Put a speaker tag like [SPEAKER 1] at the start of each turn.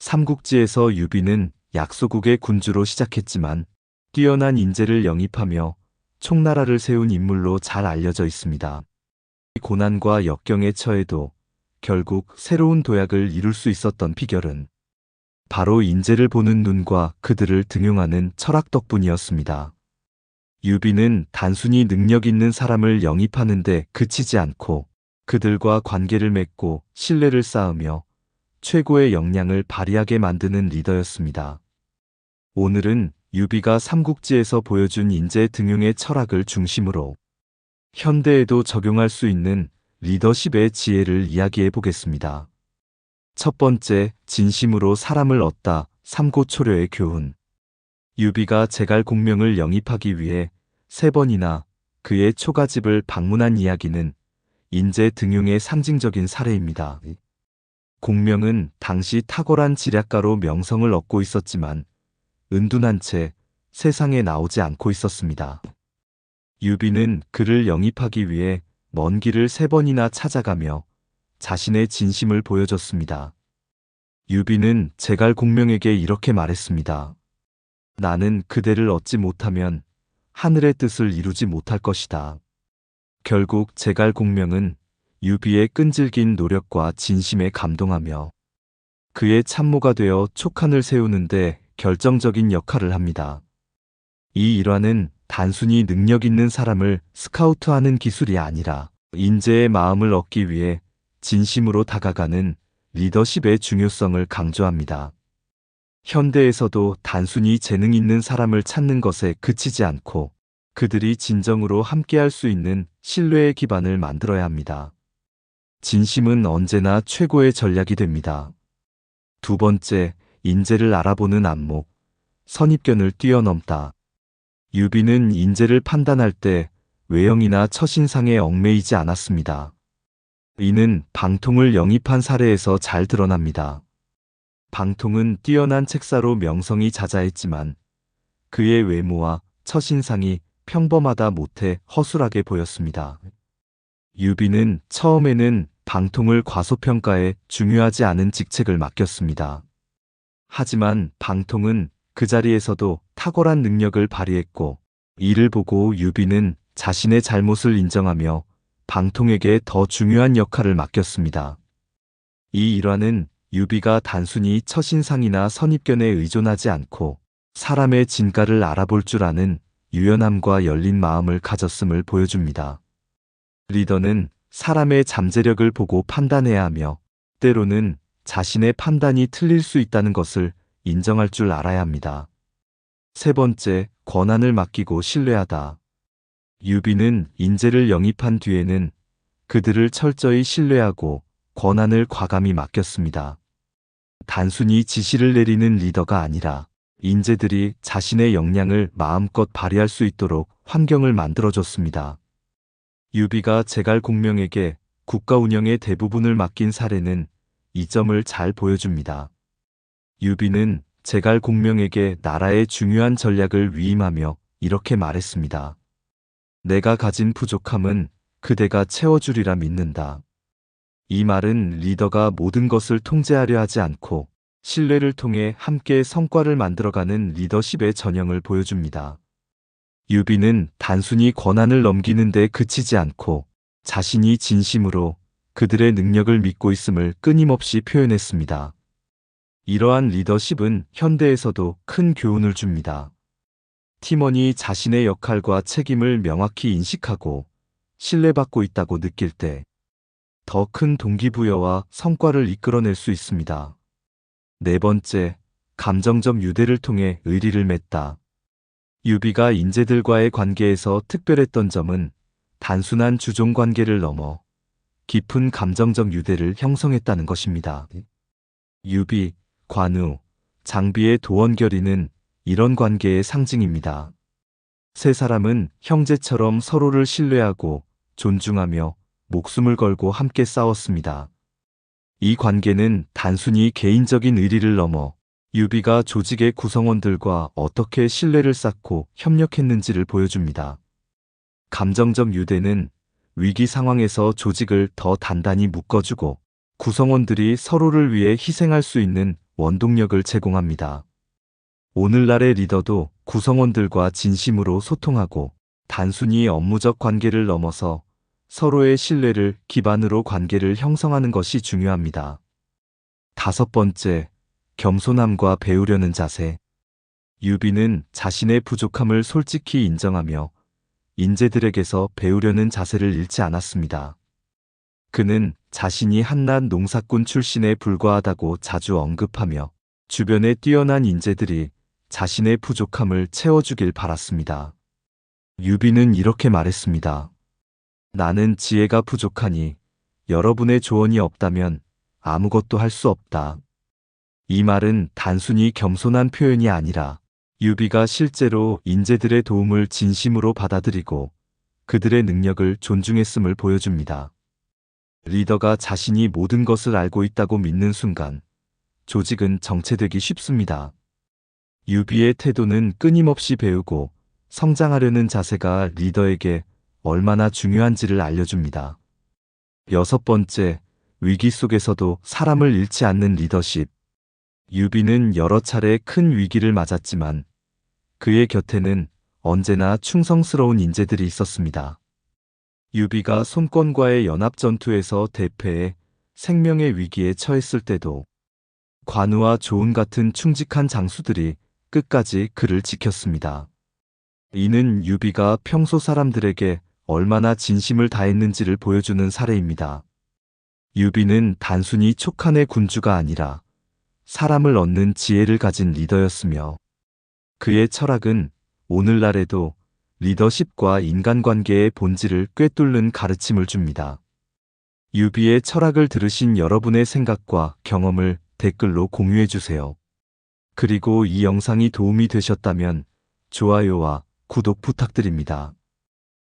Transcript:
[SPEAKER 1] 삼국지에서 유비는 약소국의 군주로 시작했지만 뛰어난 인재를 영입하며 총나라를 세운 인물로 잘 알려져 있습니다. 고난과 역경에 처해도 결국 새로운 도약을 이룰 수 있었던 비결은 바로 인재를 보는 눈과 그들을 등용하는 철학 덕분이었습니다. 유비는 단순히 능력 있는 사람을 영입하는 데 그치지 않고 그들과 관계를 맺고 신뢰를 쌓으며 최고의 역량을 발휘하게 만드는 리더였습니다. 오늘은 유비가 삼국지에서 보여준 인재 등용의 철학을 중심으로 현대에도 적용할 수 있는 리더십의 지혜를 이야기해 보겠습니다. 첫 번째, 진심으로 사람을 얻다. 삼고초려의 교훈. 유비가 제갈공명을 영입하기 위해 3번이나 그의 초가집을 방문한 이야기는 인재 등용의 상징적인 사례입니다. 공명은 당시 탁월한 지략가로 명성을 얻고 있었지만 은둔한 채 세상에 나오지 않고 있었습니다. 유비는 그를 영입하기 위해 먼 길을 3번이나 찾아가며 자신의 진심을 보여줬습니다. 유비는 제갈공명에게 이렇게 말했습니다. 나는 그대를 얻지 못하면 하늘의 뜻을 이루지 못할 것이다. 결국 제갈공명은 유비의 끈질긴 노력과 진심에 감동하며 그의 참모가 되어 촉한을 세우는데 결정적인 역할을 합니다. 이 일화는 단순히 능력 있는 사람을 스카우트하는 기술이 아니라 인재의 마음을 얻기 위해 진심으로 다가가는 리더십의 중요성을 강조합니다. 현대에서도 단순히 재능 있는 사람을 찾는 것에 그치지 않고 그들이 진정으로 함께할 수 있는 신뢰의 기반을 만들어야 합니다. 진심은 언제나 최고의 전략이 됩니다. 두 번째, 인재를 알아보는 안목. 선입견을 뛰어넘다. 유비는 인재를 판단할 때 외형이나 첫인상에 얽매이지 않았습니다. 이는 방통을 영입한 사례에서 잘 드러납니다. 방통은 뛰어난 책사로 명성이 자자했지만 그의 외모와 첫인상이 평범하다 못해 허술하게 보였습니다. 유비는 처음에는 방통을 과소평가해 중요하지 않은 직책을 맡겼습니다. 하지만 방통은 그 자리에서도 탁월한 능력을 발휘했고 이를 보고 유비는 자신의 잘못을 인정하며 방통에게 더 중요한 역할을 맡겼습니다. 이 일화는 유비가 단순히 첫인상이나 선입견에 의존하지 않고 사람의 진가를 알아볼 줄 아는 유연함과 열린 마음을 가졌음을 보여줍니다. 리더는 사람의 잠재력을 보고 판단해야 하며 때로는 자신의 판단이 틀릴 수 있다는 것을 인정할 줄 알아야 합니다. 세 번째, 권한을 맡기고 신뢰하다. 유비는 인재를 영입한 뒤에는 그들을 철저히 신뢰하고 권한을 과감히 맡겼습니다. 단순히 지시를 내리는 리더가 아니라 인재들이 자신의 역량을 마음껏 발휘할 수 있도록 환경을 만들어줬습니다. 유비가 제갈공명에게 국가 운영의 대부분을 맡긴 사례는 이 점을 잘 보여줍니다. 유비는 제갈공명에게 나라의 중요한 전략을 위임하며 이렇게 말했습니다. 내가 가진 부족함은 그대가 채워주리라 믿는다. 이 말은 리더가 모든 것을 통제하려 하지 않고 신뢰를 통해 함께 성과를 만들어가는 리더십의 전형을 보여줍니다. 유비는 단순히 권한을 넘기는 데 그치지 않고 자신이 진심으로 그들의 능력을 믿고 있음을 끊임없이 표현했습니다. 이러한 리더십은 현대에서도 큰 교훈을 줍니다. 팀원이 자신의 역할과 책임을 명확히 인식하고 신뢰받고 있다고 느낄 때 더 큰 동기부여와 성과를 이끌어낼 수 있습니다. 네 번째, 감정적 유대를 통해 의리를 맺다. 유비가 인재들과의 관계에서 특별했던 점은 단순한 주종 관계를 넘어 깊은 감정적 유대를 형성했다는 것입니다. 유비, 관우, 장비의 도원결의는 이런 관계의 상징입니다. 세 사람은 형제처럼 서로를 신뢰하고 존중하며 목숨을 걸고 함께 싸웠습니다. 이 관계는 단순히 개인적인 의리를 넘어 유비가 조직의 구성원들과 어떻게 신뢰를 쌓고 협력했는지를 보여줍니다. 감정적 유대는 위기 상황에서 조직을 더 단단히 묶어주고 구성원들이 서로를 위해 희생할 수 있는 원동력을 제공합니다. 오늘날의 리더도 구성원들과 진심으로 소통하고 단순히 업무적 관계를 넘어서 서로의 신뢰를 기반으로 관계를 형성하는 것이 중요합니다. 다섯 번째, 겸손함과 배우려는 자세. 유비는 자신의 부족함을 솔직히 인정하며 인재들에게서 배우려는 자세를 잃지 않았습니다. 그는 자신이 한낱 농사꾼 출신에 불과하다고 자주 언급하며 주변에 뛰어난 인재들이 자신의 부족함을 채워주길 바랐습니다. 유비는 이렇게 말했습니다. 나는 지혜가 부족하니 여러분의 조언이 없다면 아무것도 할 수 없다. 이 말은 단순히 겸손한 표현이 아니라 유비가 실제로 인재들의 도움을 진심으로 받아들이고 그들의 능력을 존중했음을 보여줍니다. 리더가 자신이 모든 것을 알고 있다고 믿는 순간 조직은 정체되기 쉽습니다. 유비의 태도는 끊임없이 배우고 성장하려는 자세가 리더에게 얼마나 중요한지를 알려줍니다. 여섯 번째, 위기 속에서도 사람을 잃지 않는 리더십. 유비는 여러 차례 큰 위기를 맞았지만 그의 곁에는 언제나 충성스러운 인재들이 있었습니다. 유비가 손권과의 연합전투에서 대패해 생명의 위기에 처했을 때도 관우와 조은 같은 충직한 장수들이 끝까지 그를 지켰습니다. 이는 유비가 평소 사람들에게 얼마나 진심을 다했는지를 보여주는 사례입니다. 유비는 단순히 촉한의 군주가 아니라 사람을 얻는 지혜를 가진 리더였으며 그의 철학은 오늘날에도 리더십과 인간관계의 본질을 꿰뚫는 가르침을 줍니다. 유비의 철학을 들으신 여러분의 생각과 경험을 댓글로 공유해주세요. 그리고 이 영상이 도움이 되셨다면 좋아요와 구독 부탁드립니다.